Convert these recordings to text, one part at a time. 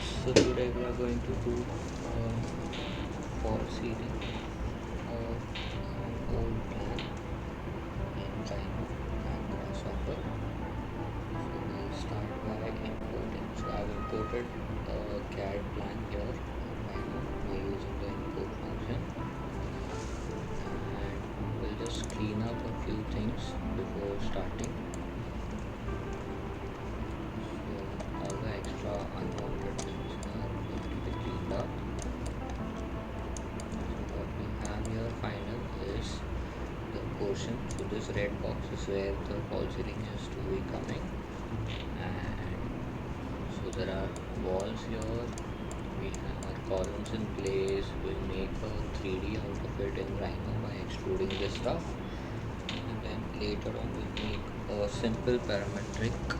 so today we are going to do fall sealing of an old plan in Rhino and Grasshopper. So we'll start by importing. So I've imported a CAD plan here in Rhino by using the import function, and we'll just clean up a few things before starting. All the extra unwanted things are going to be cleaned up. So what we have here final is the portion. So this red box is where the fall ceiling is to be coming, and so there are walls here. We have our columns in place. We'll make a 3D out of it in Rhino by extruding this stuff, and then later on we'll make a simple parametric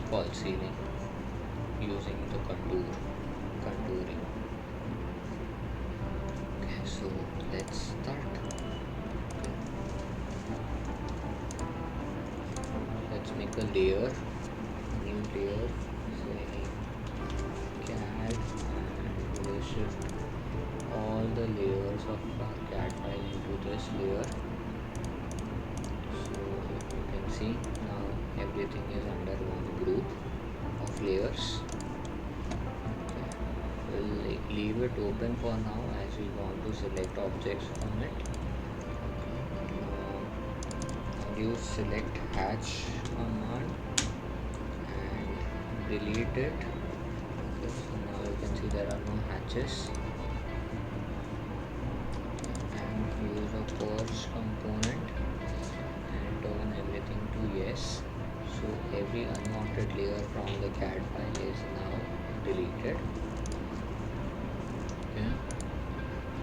fall ceiling using the contouring. Okay, so let's start. Okay. Let's make a layer, new layer, say CAD, and we'll shift all the layers of our CAD file into this layer. So you can see now everything is under one group of layers. Okay. We'll leave it open for now as we want to select objects from it. Now use select hatch command and delete it. Okay, so now you can see there are no hatches. And use a purge component and turn everything to yes. So every unwanted layer from the CAD file is now deleted. Okay.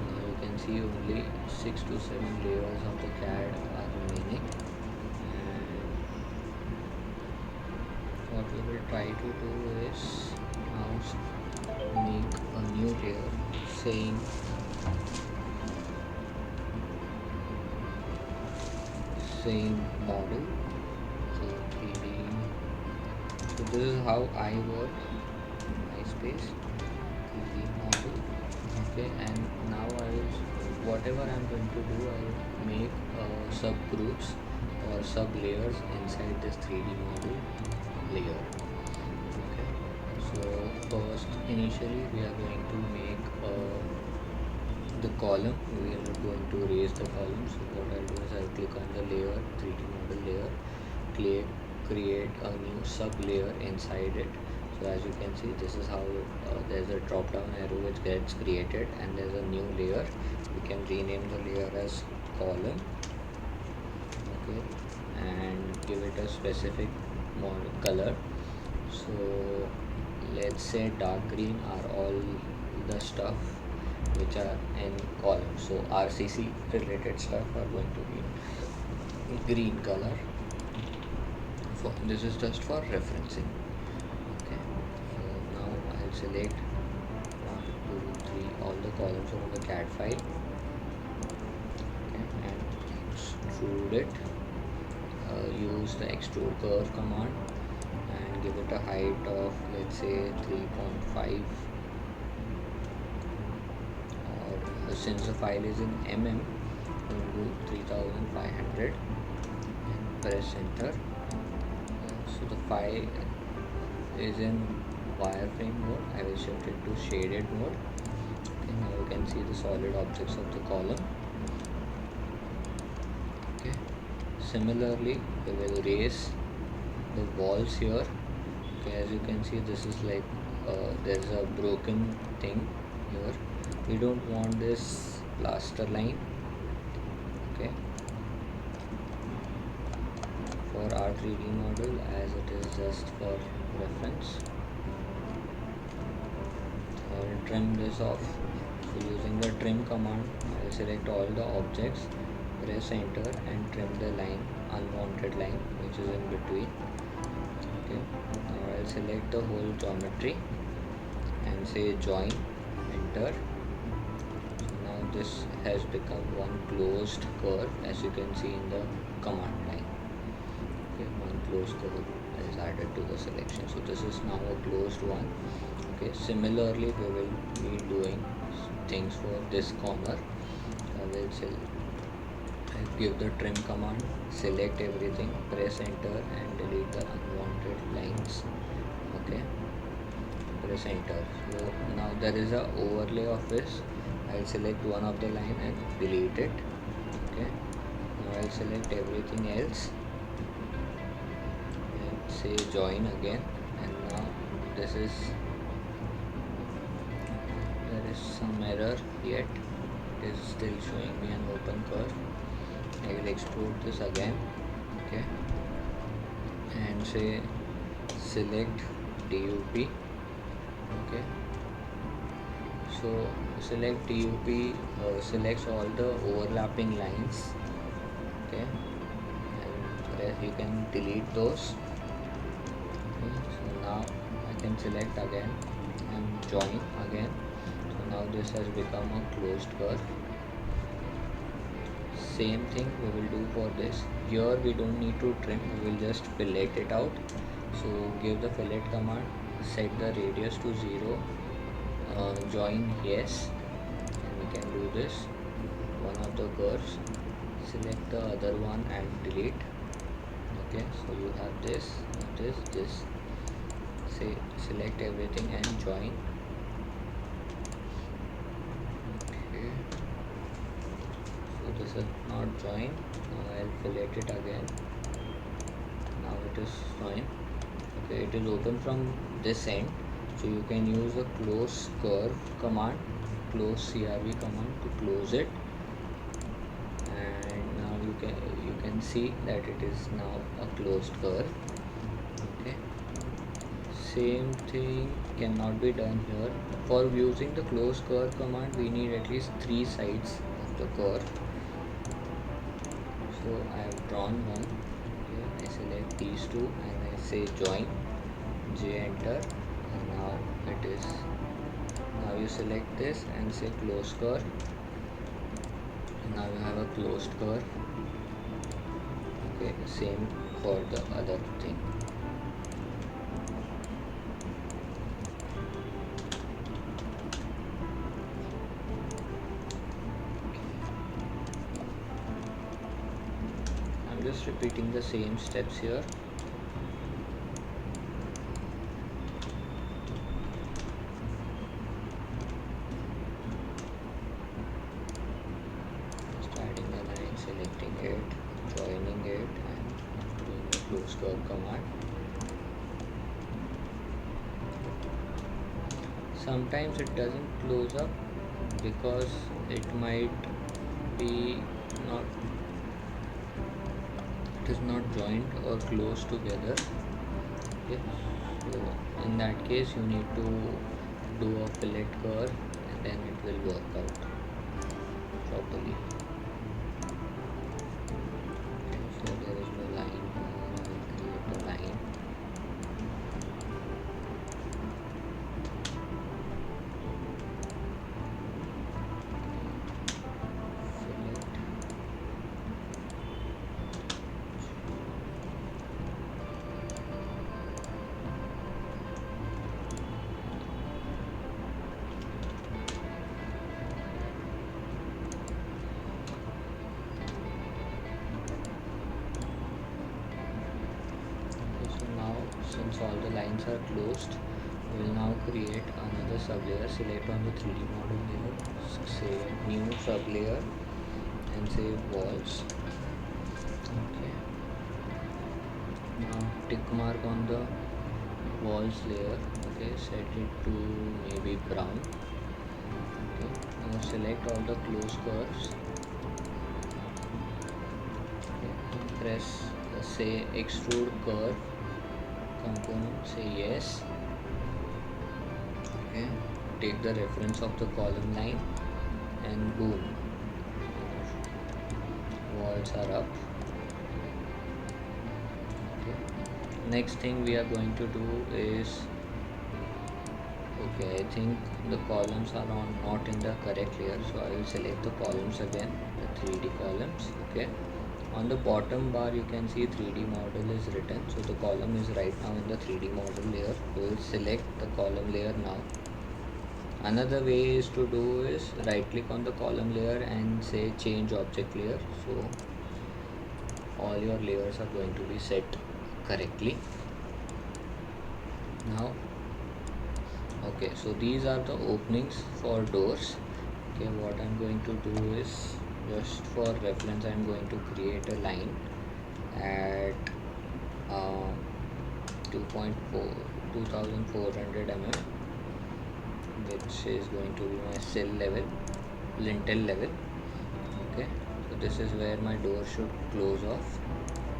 Now you can see only 6 to 7 layers of the CAD are remaining. And what we will try to do is now make a new layer saying same model. So 3D. So this is how I work my space 3D model. Okay, and now whatever I'm going to do, I will make subgroups or sub layers inside this 3D model layer. Okay, so first initially we are going to make the column. We are going to raise the column. So what I'll do is I'll click on the layer, 3D model layer, create a new sub layer inside it. So as you can see, this is how there's a drop down arrow which gets created, and there's a new layer. We can rename the layer as column. Okay, and give it a specific color. So let's say dark green are all the stuff which are in column. So RCC related stuff are going to be green color. This is just for referencing. Okay, so now I'll select 1, 2, 3 all the columns of the CAD file. Okay, and extrude it. Use the extrude curve command and give it a height of, let's say, 3.5. Since the file is in mm, we'll do 3500 and press enter. So the file is in wireframe mode. I will shift it to shaded mode. Okay, now you can see the solid objects of the column. Okay, similarly we will raise the walls here. Okay, as you can see, this is like there's a broken thing here. We don't want this plaster line. Okay, for our 3D model, as it is just for reference. I will trim this off. So using the trim command, I will select all the objects, press enter and trim the line, unwanted line which is in between. Okay, now I will select the whole geometry and say join, enter. This has become one closed curve, as you can see in the command line. Okay, one closed curve is added to the selection. So this is now a closed one. Okay, similarly we will be doing things for this corner. I'll give the trim command, select everything, press enter and delete the unwanted lines. Okay, press enter. So now there is a overlay of this. I'll select one of the line and delete it. Okay, now I'll select everything else and say join again, and now this is, there is some error yet, it is still showing me an open curve. I will extrude this again. Okay, and say select DUP. Okay, so select DUP selects all the overlapping lines. Okay, and you can delete those. Okay, so now I can select again and join again. So now this has become a closed curve. Same thing we will do for this. Here we don't need to trim, we will just fillet it out. So give the fillet command, set the radius to 0, join yes, and we can do this. One of the curves, select the other one and delete. Okay, so you have this, this. Say select everything and join. Okay, so this is not joined. Now I'll fillet it again. Now it is fine. Okay, it is open from this end, so you can use the close curve command, close CRV command to close it, and now you can see that it is now a closed curve. Okay, same thing cannot be done here. For using the close curve command, we need at least 3 sides of the curve. So I have drawn one. Okay, I select these two and I say join, J enter, and now it is, now you select this and say close curve, and now you have a closed curve. Okay, same for the other thing. I'm just repeating the same steps here. Starting the line, selecting it, joining it, and doing the close curve command. Sometimes it doesn't close up because it might be not, it is not joined or close together. Okay, so in that case you need to do a fillet curve and then it will work out properly. Okay, so there is no line here, I will create a line. Since all the lines are closed, we will now create another sublayer. Select on the 3D model layer, say new sublayer and say walls. Okay, now tick mark on the walls layer. Okay, set it to maybe brown. Okay, now select all the close curves. Okay, press say extrude curve component, say yes. Okay, take the reference of the column line and boom, walls are up. Okay, next thing we are going to do is, okay, I think the columns are not in the correct layer, so I will select the columns again, the 3D columns. Okay, On the bottom bar you can see 3D model is written, so the column is right now in the 3D model layer. We will select the column layer now. Another way is to do is right click on the column layer and say change object layer, so all your layers are going to be set correctly. Now okay, so these are the openings for doors. Okay, what I'm going to do is, just for reference, I'm going to create a line at 2400 mm, which is going to be my sill level, lintel level. Okay, so this is where my door should close off,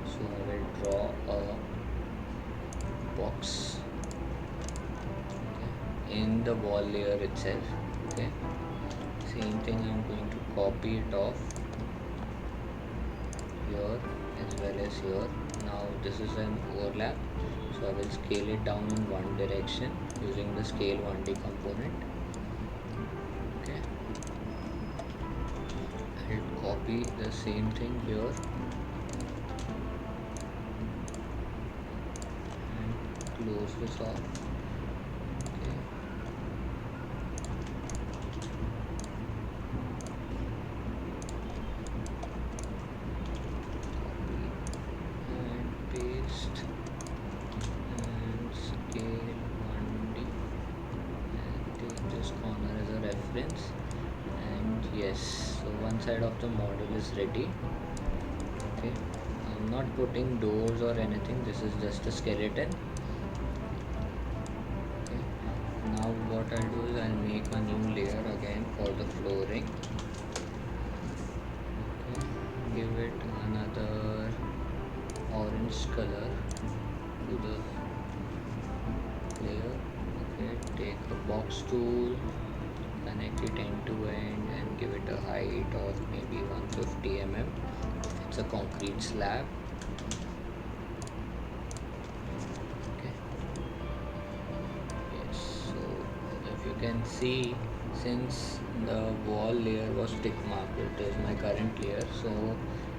so I will draw a box, okay, in the wall layer itself. Okay, same thing, I'm going to copy it off here as well as here. Now this is an overlap, so I will scale it down in one direction using the scale 1D component. Okay, I'll copy the same thing here and close this off. Okay, and paste and scale 1D and take this corner as a reference. And yes, so one side of the model is ready. Okay, I'm not putting doors or anything, this is just a skeleton. Okay, now what I'll do is I'll make a new layer again for the flooring. Okay, give it another orange color to the layer. Okay, take a box tool, connect it end to end and give it a height of maybe 150 mm. It's a concrete slab. Okay, yes, so if you can see, since the wall layer was tick marked, it is my current layer, so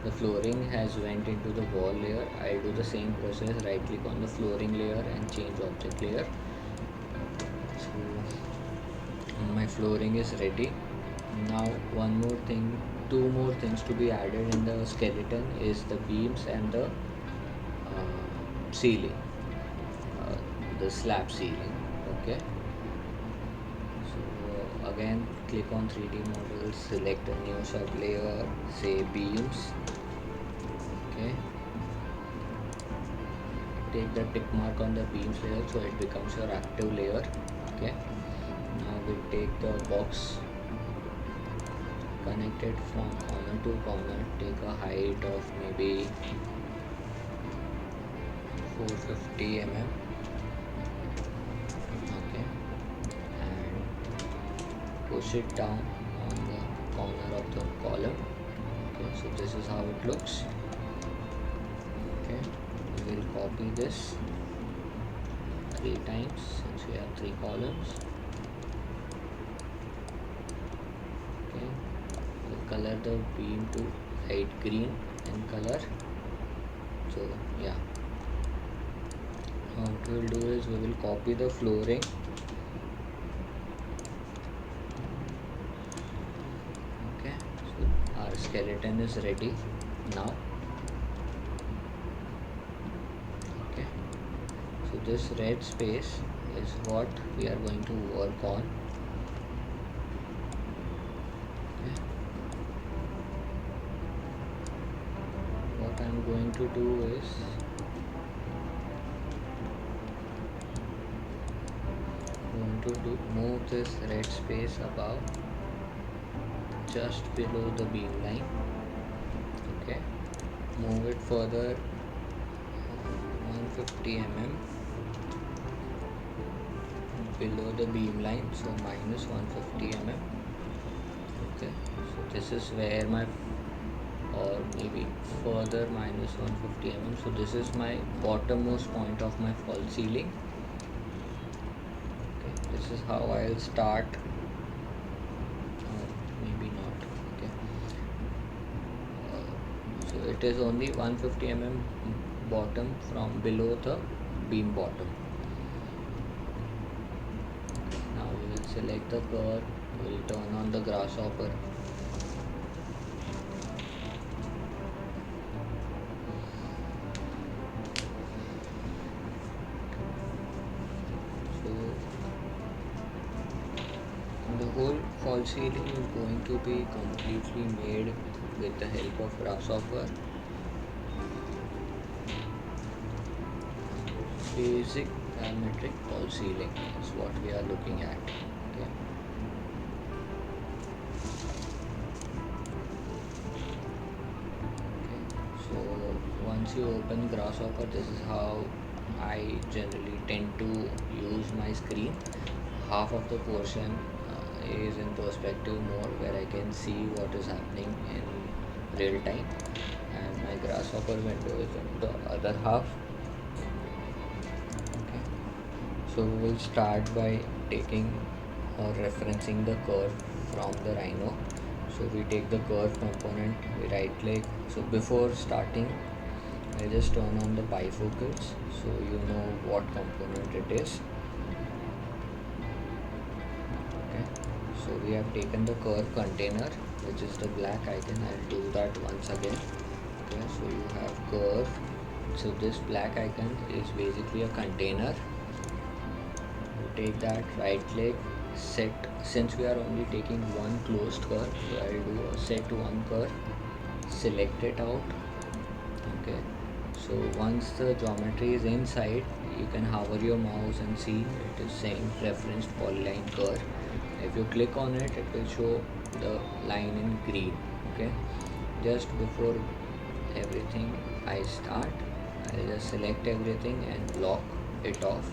the flooring has went into the wall layer. I'll do the same process, right click on the flooring layer and change object layer. So my flooring is ready. Now two more things to be added in the skeleton is the beams and the ceiling, the slab ceiling. Okay, so again click on 3D model, select a new sub layer, say beams. Okay, take the tick mark on the beams layer so it becomes your active layer. Okay, now we'll take the box, connect it from corner to corner, take a height of maybe 450 mm. Okay, and push it down on the corner of the column. Okay, so this is how it looks. Okay, we will copy this 3 times since we have 3 columns. Okay, we'll color the beam to light green in color. So yeah, now what we will do is we will copy the flooring. Okay, so our skeleton is ready now. Okay, so this red space is what we are going to work on. Okay, what I'm going to do is move this red space above, just below the beam line. Okay, move it further 150 mm below the beam line, so minus 150 mm. Okay, so this is where my, or maybe further minus 150 mm, so this is my bottommost point of my false ceiling. This is how I'll start, maybe not. Okay, so it is only 150 mm bottom from below the beam bottom. Now we will select the curve, we will turn on the grasshopper. So the whole fall ceiling is going to be completely made with the help of grasshopper. Basic parametric fall ceiling is what we are looking at. Okay. So once you open grasshopper, this is how I generally tend to use my screen. Half of the portion is in perspective mode, where I can see what is happening in real time, and my grasshopper window is in the other half. Okay. So we will start by taking or referencing the curve from the Rhino. So we take the curve component, we right click. So before starting, I just turn on the bifocals so you know what component it is. Okay. So we have taken the curve container, which is the black icon. I'll do that once again. Okay, so you have curve. So this black icon is basically a container. You take that, right click, set. Since we are only taking one closed curve, so I'll do a set one curve, select it out. Okay, so once the geometry is inside, you can hover your mouse and see it is saying referenced polyline curve. If you click on it, it will show the line in green. Okay, just before everything I start, I'll just select everything and lock it off,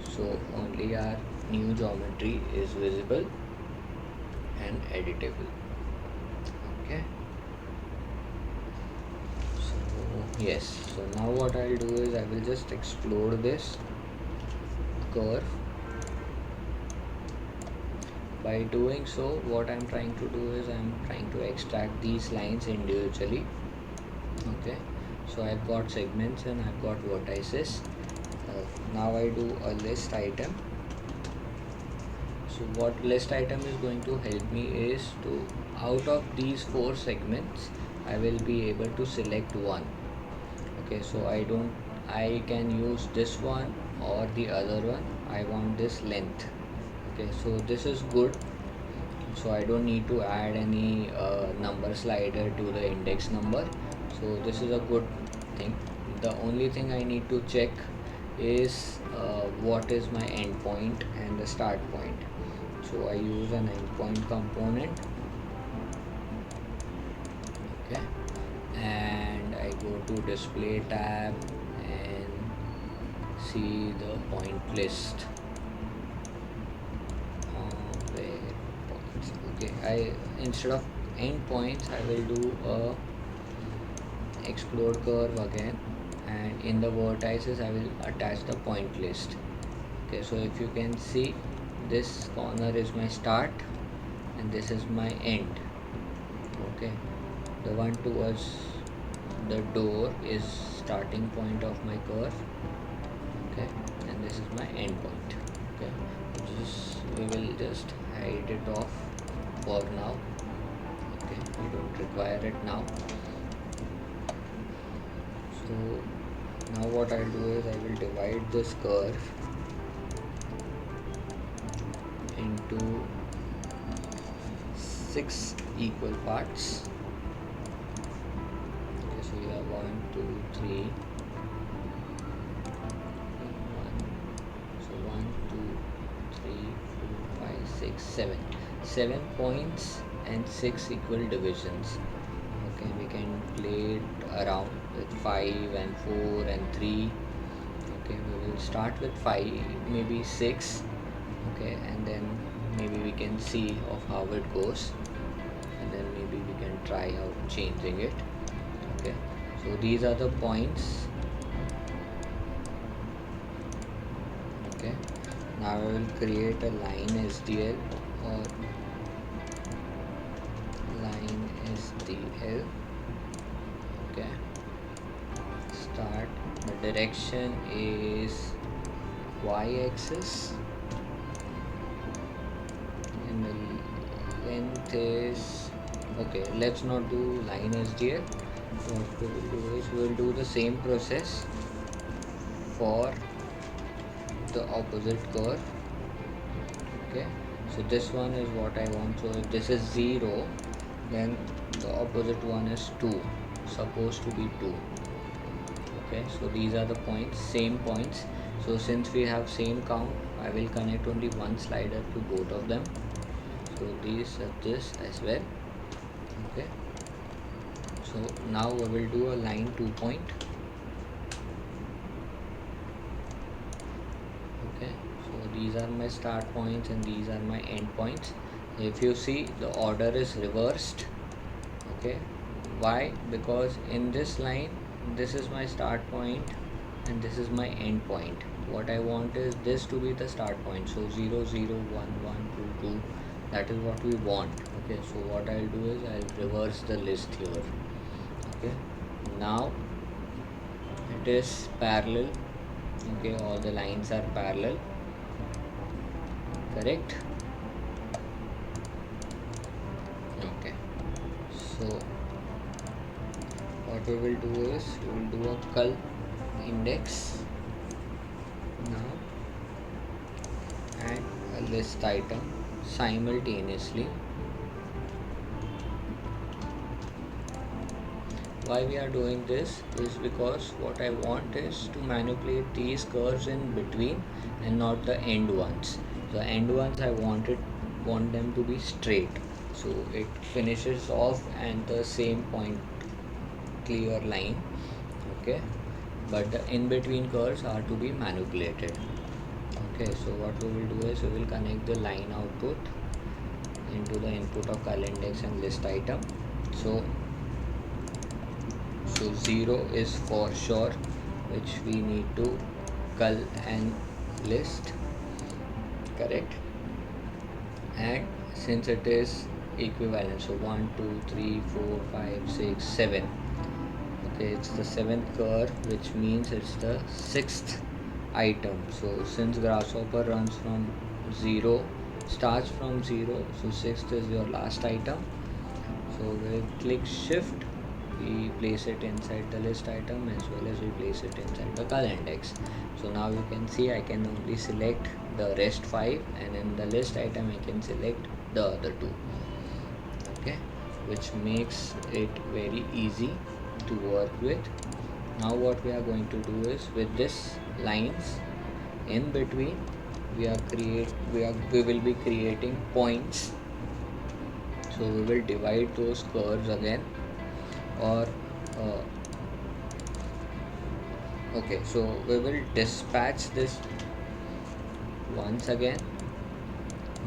so only our new geometry is visible and editable. Okay, so yes, so now what I'll do is I will just explode this curve. By doing so, what I'm trying to do is I'm trying to extract these lines individually. Okay, so I've got segments and I've got vertices. Now I do a list item. So what list item is going to help me is to, out of these 4 segments, I will be able to select one. Okay, so I can use this one or the other one. I want this length. Okay, so this is good, so I don't need to add any number slider to the index number. So this is a good thing. The only thing I need to check is what is my endpoint and the start point. So I use an endpoint component. Okay, and I go to display tab and see the point list. Okay, I, instead of endpoints, I will do a explode curve again, and in the vertices I will attach the point list. Okay, so if you can see, this corner is my start and this is my end. Okay, the one towards the door is starting point of my curve. Okay, and this is my end point. Okay, we will just hide it off for now. Okay, we don't require it now. So now what I'll do is I will divide this curve into 6 equal parts. Okay, so you have 1, 2, 3. So 1, 2, 3, 4, 5, 6, 7. 7 points and 6 equal divisions. Okay, we can play it around with 5 and 4 and 3. Okay, we will start with 5, maybe 6. Okay, and then maybe we can see of how it goes, and then maybe we can try out changing it. Okay, so these are the points. Okay, now I will create a line SDL or line SDL. Okay, direction is y-axis and the length is okay. Let's not do line SDL. What we will do is we will do the same process for the opposite curve. Okay, so this one is what I want. So if this is 0, then the opposite one is 2, supposed to be 2. Okay, so these are the points, same points. So since we have same count, I will connect only one slider to both of them. So this as well. Okay, so now we will do a line 2 point. Okay, so these are my start points and these are my end points. If you see, the order is reversed. Okay, why? Because in this line, this is my start point and this is my end point. What I want is this to be the start point. So 0 0 1 1 2 2, that is what we want. Okay, so what I'll do is I'll reverse the list here. Okay, now it is parallel. Okay, all the lines are parallel, correct? Okay, so what we will do is we will do a cul index now and a list item simultaneously. Why we are doing this is because what I want is to manipulate these curves in between and not the end ones. The end ones I want them to be straight, so it finishes off and the same point, clear line. Okay, but the in between curves are to be manipulated. Okay, so what we will do is we will connect the line output into the input of cul index and list item. So 0 is for sure, which we need to cul and list, correct? And since it is equivalent, so 1 2 3 4 5 6 7. Okay, it's the 7th curve, which means it's the 6th item. So since grasshopper runs from 0, starts from 0, so 6th is your last item. So we'll click shift, we place it inside the list item as well as we place it inside the cul index. So now you can see I can only select the rest 5, and in the list item I can select the other 2. Okay, which makes it very easy to work with. Now what we are going to do is with this lines in between, we will be creating points. So we will divide those curves again, or okay, so we will dispatch this once again.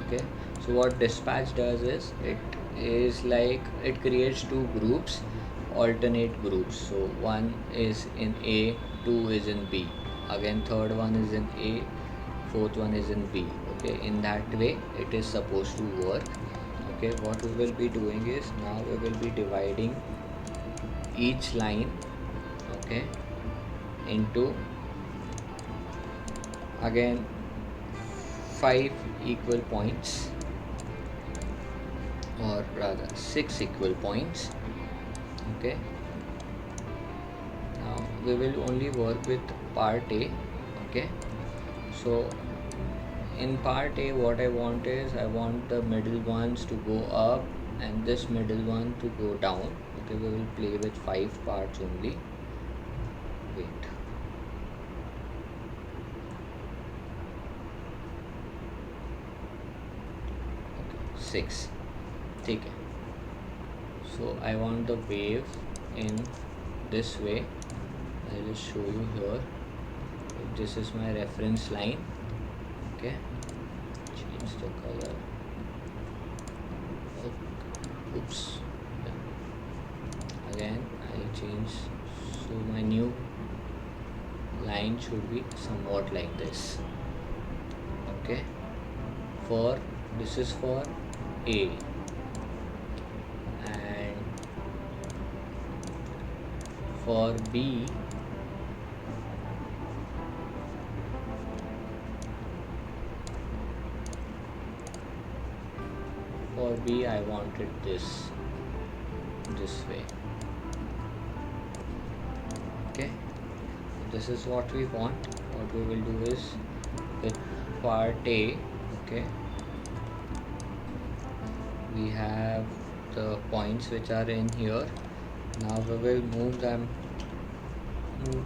Okay, so what dispatch does is like it creates 2 groups, alternate groups. So one is in A, 2 is in B, again third one is in A, fourth one is in B. Okay, in that way it is supposed to work. Okay, what we will be doing is now we will be dividing each line, okay, into again 5 equal points, or rather 6 equal points. Okay, now we will only work with part A. Okay, so in part A what I want is I want the middle ones to go up and this middle one to go down. Okay, we will play with 5 parts only. Wait, okay, 6. Take it. So I want the wave in this way. I'll just show you here. This is my reference line. Okay, change the color. Oops. Again I'll change, so my new line should be somewhat like this. Okay, for this is for A, and for B be I wanted this way. Okay, this is what we want. What we will do is with part A, okay, we have the points which are in here. Now we will move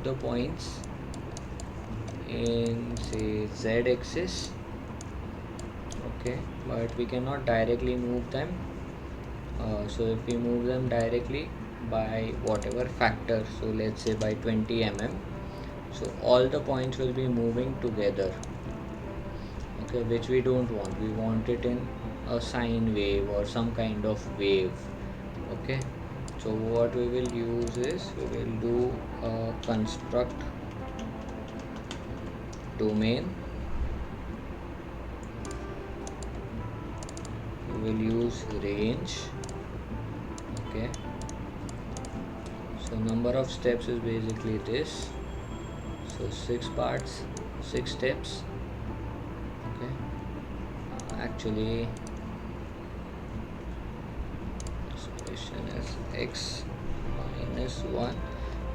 the points in say Z axis, okay, but we cannot directly move them. So if we move them directly by whatever factor, so let's say by 20 mm, so all the points will be moving together, okay, which we don't want. We want it in a sine wave or some kind of wave. Okay, so what we will use is we will do a construct domain. We will use range. Okay, so number of steps is basically this, so 6 parts, 6 steps. Okay, actually expression is x minus 1.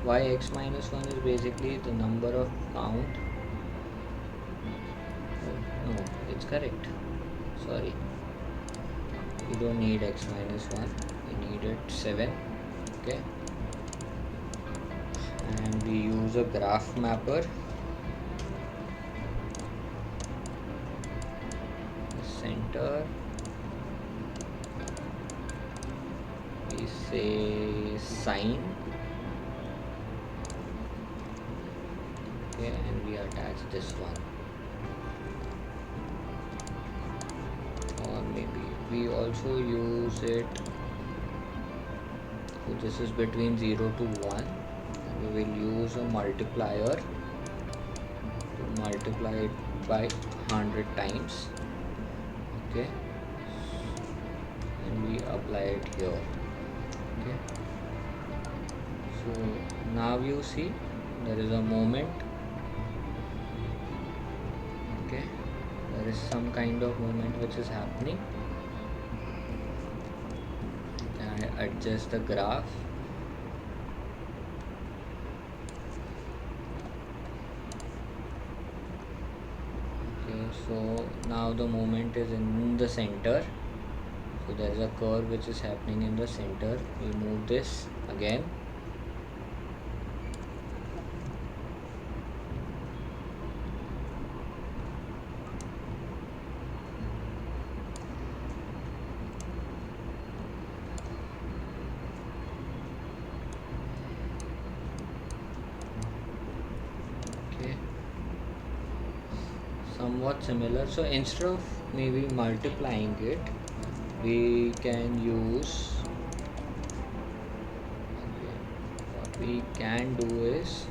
Why x minus 1 is basically the number of count. Oh, no, it's correct, sorry, we don't need x minus 1, we needed 7. Okay, and we use a graph mapper. Center, we say sine. Okay, and we attach this one, or maybe we also use it, so this is between 0 to 1. We will use a multiplier to multiply it by 100 times. Okay, and we apply it here. Okay, so now you see there is a moment. Okay, there is some kind of movement which is happening. Can I adjust the graph? Okay, so now the movement is in the center, so there is a curve which is happening in the center. We move this again. Somewhat similar, so instead of maybe multiplying it, we can use, okay, what we can do is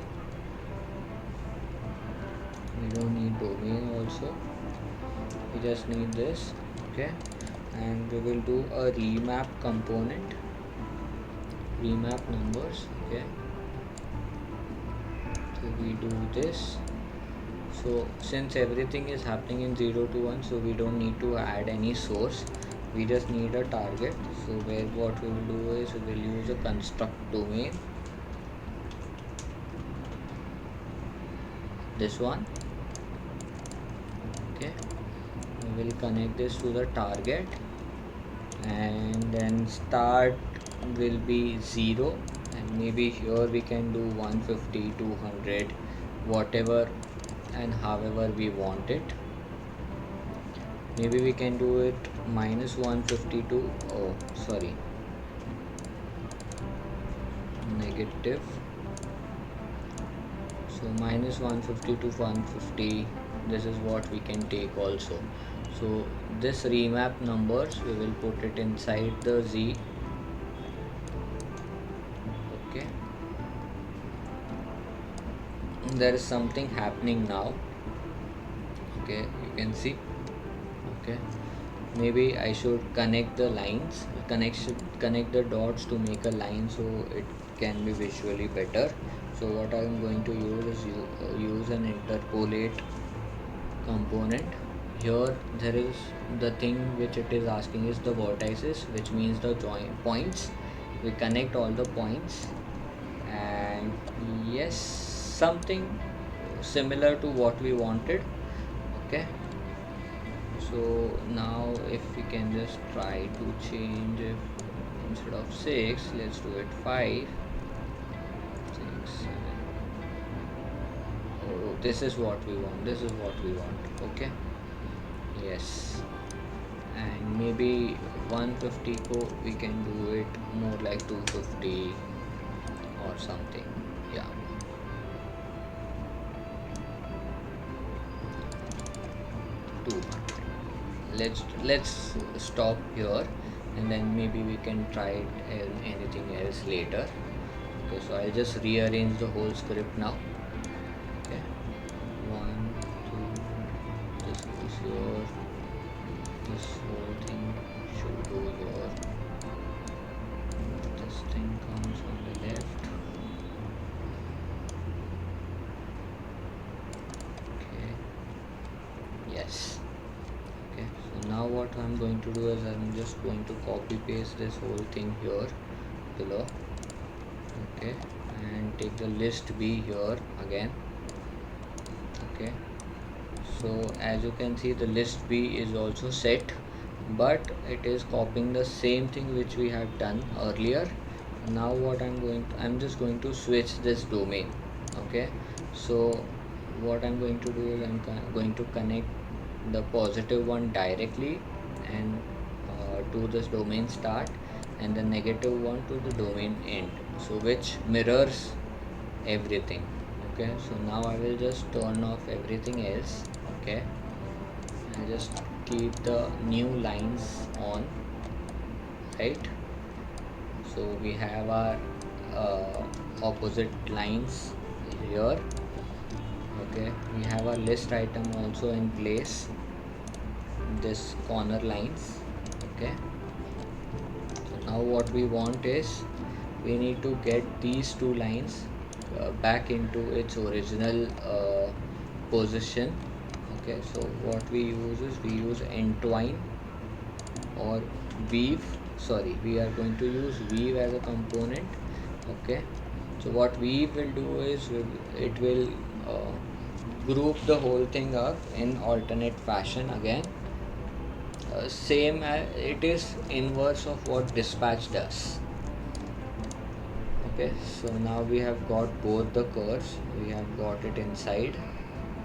we don't need domain also, we just need this. Okay, and we will do a remap component, remap numbers. Okay, so we do this. So since everything is happening in 0 to 1, so we don't need to add any source, we just need a target. So where what we will do is we will use a construct domain, this one. Okay, we will connect this to the target, and then start will be 0, and maybe here we can do 150, 200, whatever and however we want it. Maybe we can do it minus 152, oh sorry, negative, so minus 150 to 150, this is what we can take also. So this remap numbers we will put it inside the Z. Okay, there is something happening now. Okay, you can see. Okay, maybe I should connect the lines, connect the dots to make a line, so it can be visually better. So what I am going to use is use an interpolate component here there is the thing which it is asking is the vertices, which means the joint points. We connect all the points, and yes, something similar to what we wanted. Okay, so now if we can just try to change, if instead of 6 let's do it 5, 6, 7. Oh, this is what we want, this is what we want. Okay, yes, and maybe 150 we can do it more like 250 or something. Yeah, 200. Let's stop here, and then maybe we can try it in anything else later. Okay, so I'll just rearrange the whole script now. Okay, 1, 2, this goes here, this whole thing should go here, this thing comes on the left. Okay, yes. Okay, so now what I'm going to do is I'm just going to copy paste this whole thing here below. Okay, and take the list B here again. Okay, so as you can see the list B is also set, but it is copying the same thing which we had done earlier. Now what I'm just going to switch this domain. Okay, so what I'm going to do is I'm going to connect the positive one directly and to this domain start, and the negative one to the domain end, so which mirrors everything. Okay, so now I will just turn off everything else. Okay, and just keep the new lines on, right? So we have our opposite lines here. Okay, we have our list item also in place, this corner lines. Okay, so now what we want is we need to get these two lines back into its original position. Okay, so what we use is we use entwine or weave. Sorry, we are going to use weave as a component. Okay, so what weave will do is it will group the whole thing up in alternate fashion again. Same as it is inverse of what dispatch does. Okay, so now we have got both the curves, we have got it inside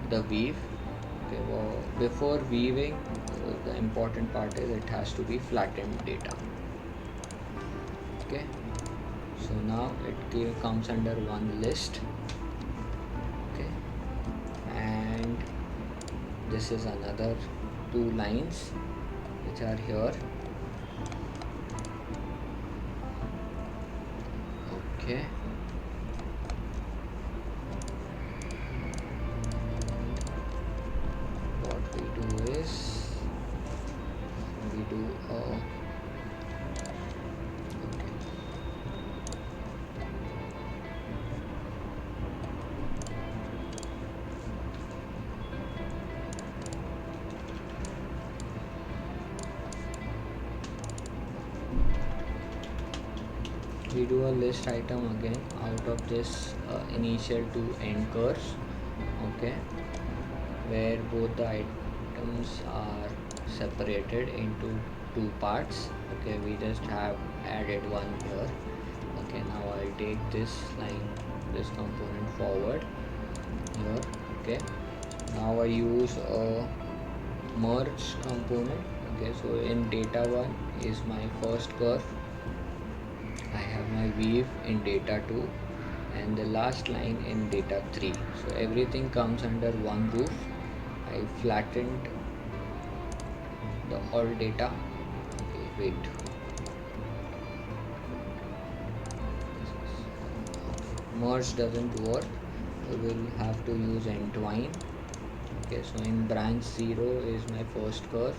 the weave. Okay, well, before weaving, the important part is it has to be flattened data. Okay, so now it comes under one list. Okay, and this is another two lines which are here. Okay, what we do is we do okay. We do a list item again out of this initial to end curves. Okay, where both the items are separated into two parts. Okay, we just have added one here. Okay, now I'll take this line, this component forward here. Okay, now I use a merge component. Okay, so in data 1 is my first curve, I have my weave in data 2, and the last line in data 3. So everything comes under one roof. I flattened the all data. Okay, wait. Merge doesn't work. So we'll have to use entwine. Okay, so in branch 0 is my first curve.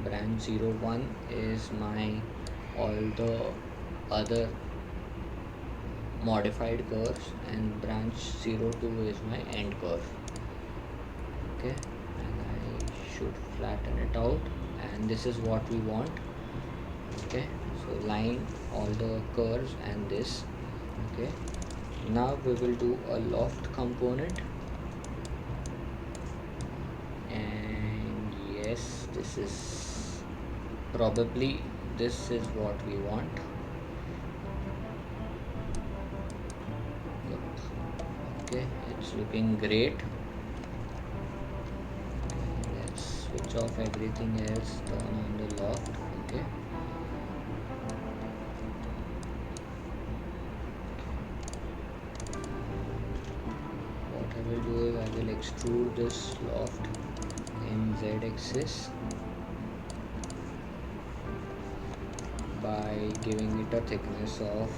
Branch 01 is my all the other modified curves, and branch 02 is my end curve. Okay, and I should flatten it out, and this is what we want. Okay, so line all the curves and this. Okay, now we will do a loft component, and yes, this is probably this is what we want. Okay, it's looking great. Let's switch off everything else, turn on the loft. Okay, what I will do is I will extrude this loft in z-axis by giving it a thickness of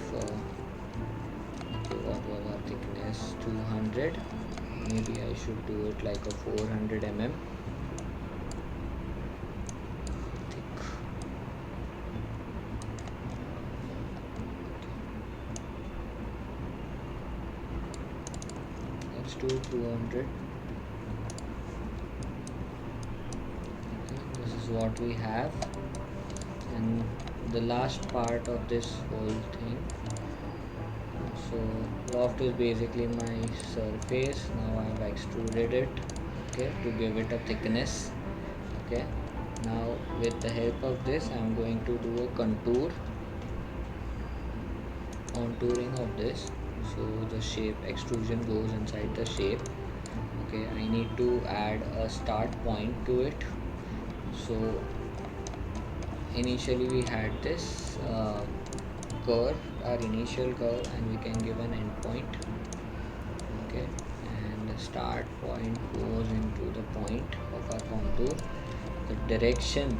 okay, what was our thickness? 200. Maybe I should do it like a 400 mm thick. Let's do 200. Okay, this is what we have, and the last part of this whole thing. So loft is basically my surface. Now I have extruded it, okay, to give it a thickness. Okay, now with the help of this I am going to do a contouring of this, so the shape extrusion goes inside the shape. Okay, I need to add a start point to it. So initially we had this curve, our initial curve, and we can give an endpoint. Okay, and the start point goes into the point of our contour. The direction,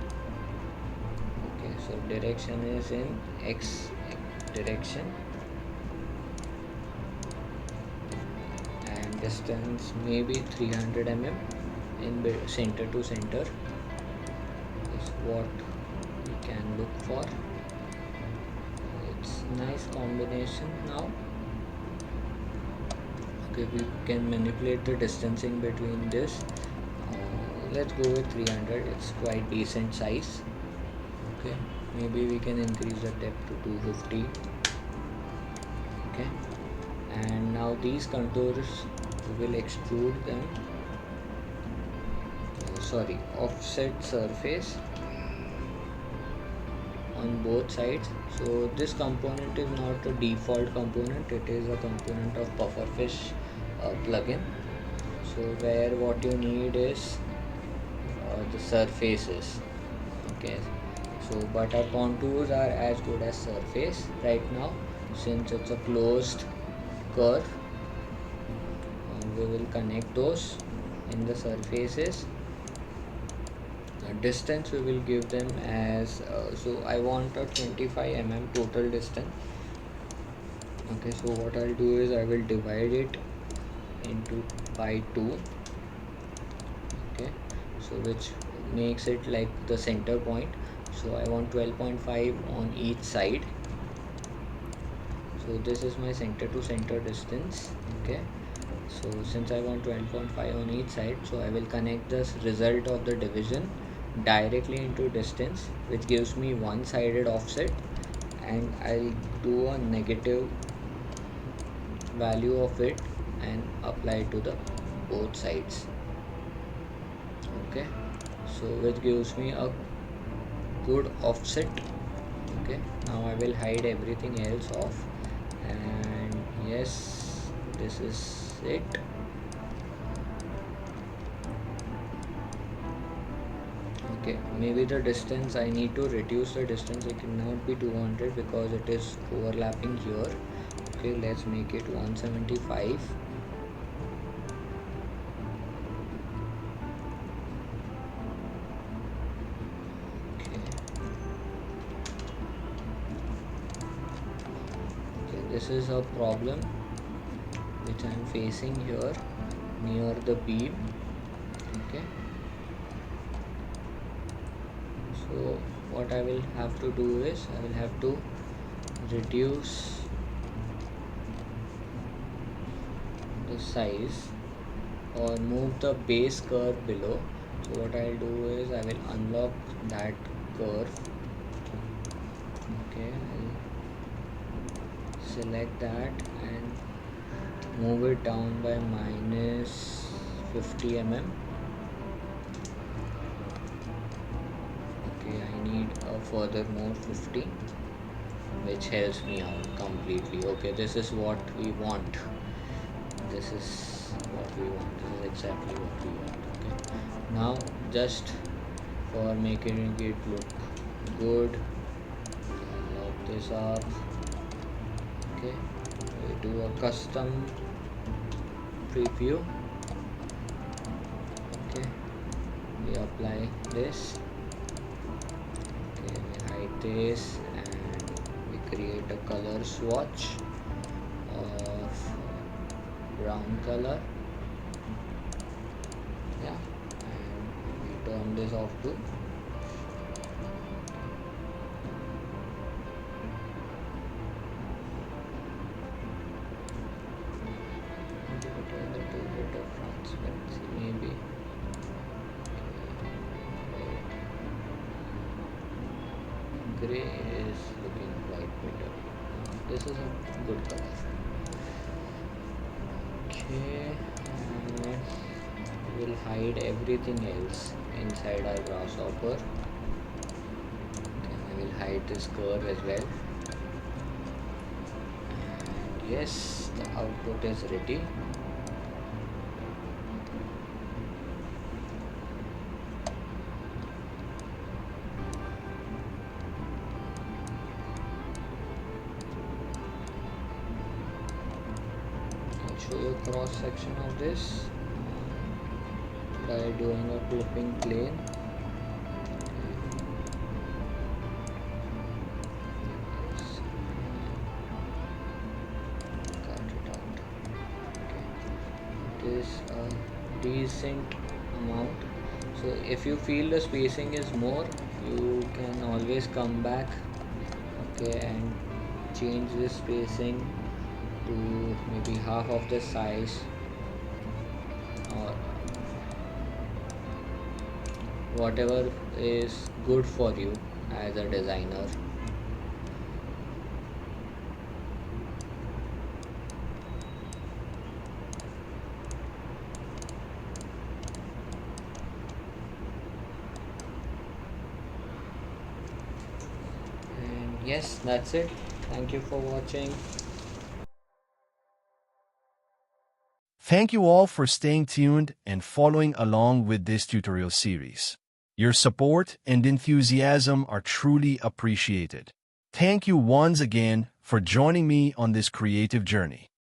okay, so direction is in x direction, and distance maybe 300 mm in center to center is what we can look for. It's nice combination. Now okay, we can manipulate the distancing between this. Let's go with 300. It's quite decent size. Okay, maybe we can increase the depth to 250. Okay, and now these contours we will extrude them, sorry, offset surface on both sides. So this component is not a default component, it is a component of pufferfish plugin. So where what you need is the surfaces. Okay, so but our contours are as good as surface right now, since it's a closed curve. We will connect those in the surfaces. Distance we will give them as so I want a 25 mm total distance. Okay, so what I'll do is I will divide it into by 2. Okay, so which makes it like the center point. So I want 12.5 on each side. So this is my center to center distance. Okay, so since I want 12.5 on each side, so I will connect this result of the division directly into distance, which gives me one-sided offset, and I'll do a negative value of it and apply it to the both sides. Okay, so which gives me a good offset. Okay, now I will hide everything else off, and yes, this is it. Okay, maybe the distance I need to reduce the distance. It cannot be 200 because it is overlapping here. Okay, let's make it 175. Okay, this is a problem which I am facing here near the beam. Okay, so what I will have to do is I will have to reduce the size or move the base curve below So what I'll do is I will unlock that curve. Okay, I'll select that and move it down by minus 50 mm. Okay, I need a further more 50, which helps me out completely. Okay, this is what we want. This is what we want. This is exactly what we want. Okay, now just for making it look good, lock this up. Okay, we do a custom preview. Okay, we apply this. Okay, we hide this and we create a color swatch of brown color. Yeah, and we turn this off too. A little bit of transparency maybe. Gray is looking quite better. This is a good color. Okay, and we'll hide everything else inside our grasshopper. Okay, I will hide this curve as well. And yes, the output is ready. Show you a cross section of this by doing a clipping plane. Cut it out. Okay, it is a decent amount. So if you feel the spacing is more, you can always come back, okay, and change the spacing to maybe half of the size, or whatever is good for you as a designer. And yes, that's it. Thank you for watching. Thank you all for staying tuned and following along with this tutorial series. Your support and enthusiasm are truly appreciated. Thank you once again for joining me on this creative journey.